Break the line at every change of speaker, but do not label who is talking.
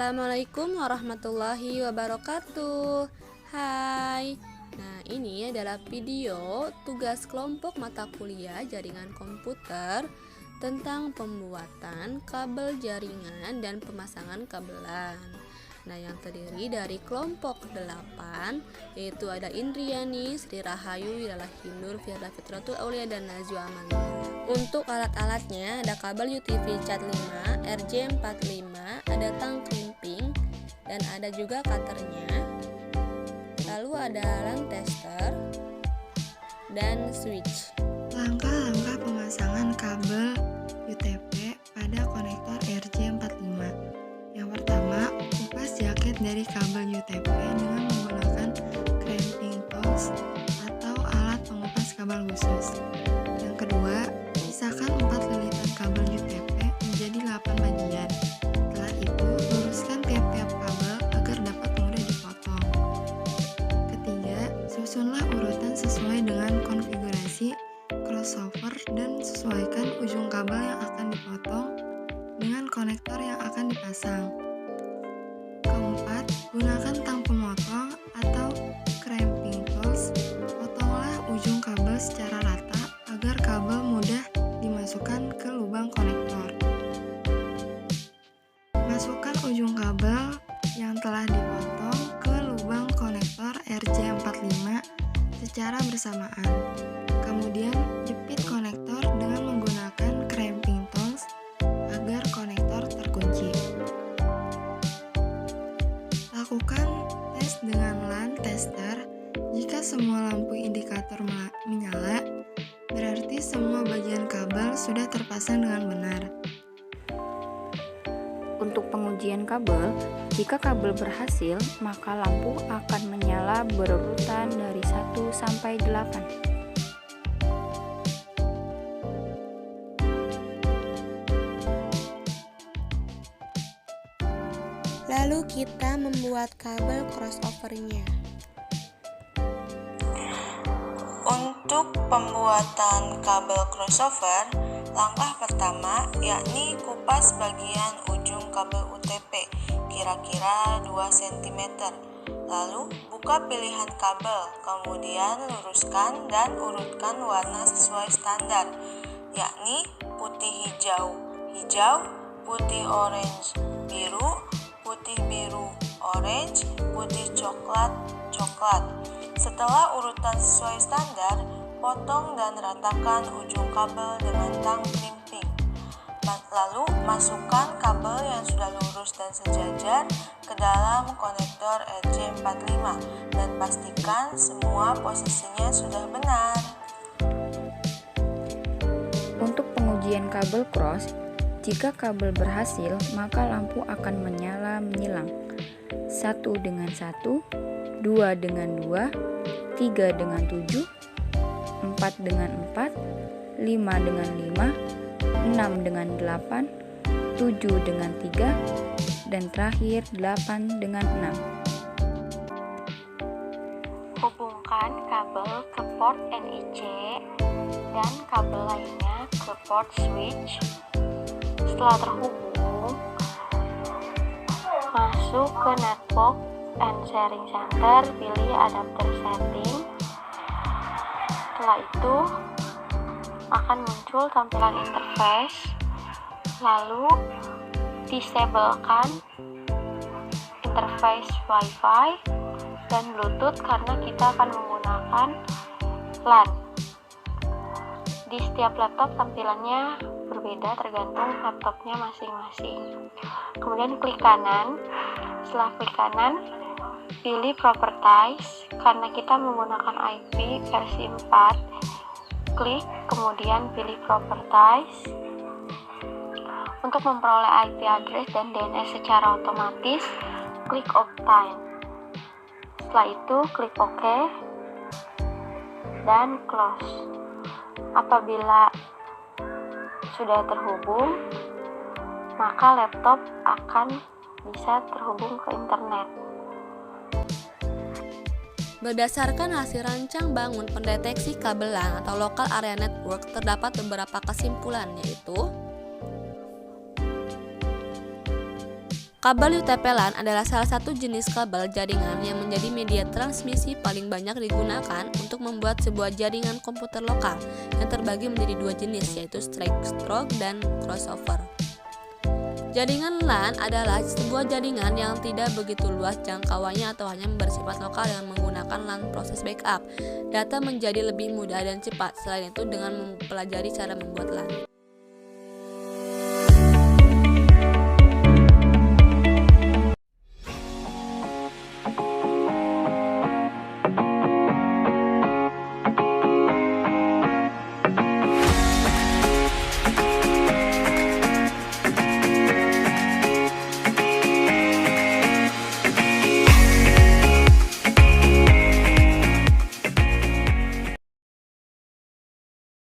Assalamualaikum warahmatullahi wabarakatuh. Hai. Nah, ini adalah video tugas kelompok mata kuliah jaringan komputer tentang pembuatan kabel jaringan dan pemasangan kabelan. Nah, yang terdiri dari kelompok 8, yaitu ada Indriani, Sri Rahayu, Wilalah Hindur, Firda Fitratul Aulia, dan Najwa Amalia. Untuk alat-alatnya ada kabel UTV Cat 5, RJ45, ada tang crimping, dan ada juga cutternya. Lalu ada LAN tester dan switch.
Langkah-langkah pemasangan kabel UTP pada konektor RJ45. Yang pertama, kupas jaket dari kabel UTP dengan menggunakan crimping tools atau alat pengupas kabel khusus. Yang kedua, pisahkan 4 lilitan kabel UTP menjadi 8 bagian. Setelah itu, luruskan tiap-tiap kabel agar dapat mudah dipotong. Ketiga, susunlah urutan sesuai dengan konfigurasi crossover dan sesuaikan ujung kabel yang akan dipotong dengan konektor yang akan dipasang. Keempat, gunakan tang pemotong atau crimping tools. Potonglah ujung kabel secara rata agar kabel mudah dimasukkan ke lubang konektor. Masukkan ujung kabel yang telah dipotong ke lubang konektor RJ45 secara bersamaan. Kemudian, jepit konektor dengan menggunakan crimping tools agar konektor terkunci. Lakukan tes dengan LAN tester. Jika semua lampu indikator menyala, berarti semua bagian kabel sudah terpasang dengan benar.
Untuk pengujian kabel, jika kabel berhasil, maka lampu akan menyala berurutan dari 1 sampai 8.
Lalu kita membuat kabel crossover-nya.
Untuk pembuatan kabel crossover, langkah pertama yakni kupas bagian ujung kabel UTP kira-kira 2 cm. Lalu buka pilihan kabel, kemudian luruskan dan urutkan warna sesuai standar, yakni putih hijau, hijau, putih orange, biru, putih biru, orange, putih coklat, coklat. Setelah urutan sesuai standar, potong dan ratakan ujung kabel dengan tang crimping. Lalu masukkan kabel yang sudah lurus dan sejajar ke dalam konektor RJ45 dan pastikan semua posisinya sudah benar.
Untuk pengujian kabel cross, jika kabel berhasil, maka lampu akan menyala menyilang. 1 dengan 1, 2 dengan 2, 3 dengan 7, 4 dengan 4, 5 dengan 5, 6 dengan 8, 7 dengan 3, dan terakhir 8 dengan 6.
Hubungkan kabel ke port NIC dan kabel lainnya ke port switch. Setelah terhubung, masuk ke network and sharing center, pilih adapter setting. Setelah itu akan muncul tampilan interface, lalu disablekan interface Wi-Fi dan Bluetooth karena kita akan menggunakan LAN. Di setiap laptop tampilannya berbeda tergantung laptopnya masing-masing. Kemudian klik kanan. Setelah klik kanan, pilih properties karena kita menggunakan IP versi 4. Klik, kemudian pilih properties. Untuk memperoleh IP address dan DNS secara otomatis, klik obtain. Setelah itu, klik OK dan close. Apabila sudah terhubung, maka laptop akan bisa terhubung ke internet.
Berdasarkan hasil rancang bangun pendeteksi kabelan atau local area network, terdapat beberapa kesimpulan, yaitu Kabel UTP LAN adalah salah satu jenis kabel jaringan yang menjadi media transmisi paling banyak digunakan untuk membuat sebuah jaringan komputer lokal yang terbagi menjadi dua jenis, yaitu straight-stroke dan crossover. Jaringan LAN adalah sebuah jaringan yang tidak begitu luas jangkauannya atau hanya bersifat lokal dengan menggunakan LAN proses backup. Data menjadi lebih mudah dan cepat. Selain itu, dengan mempelajari cara membuat LAN.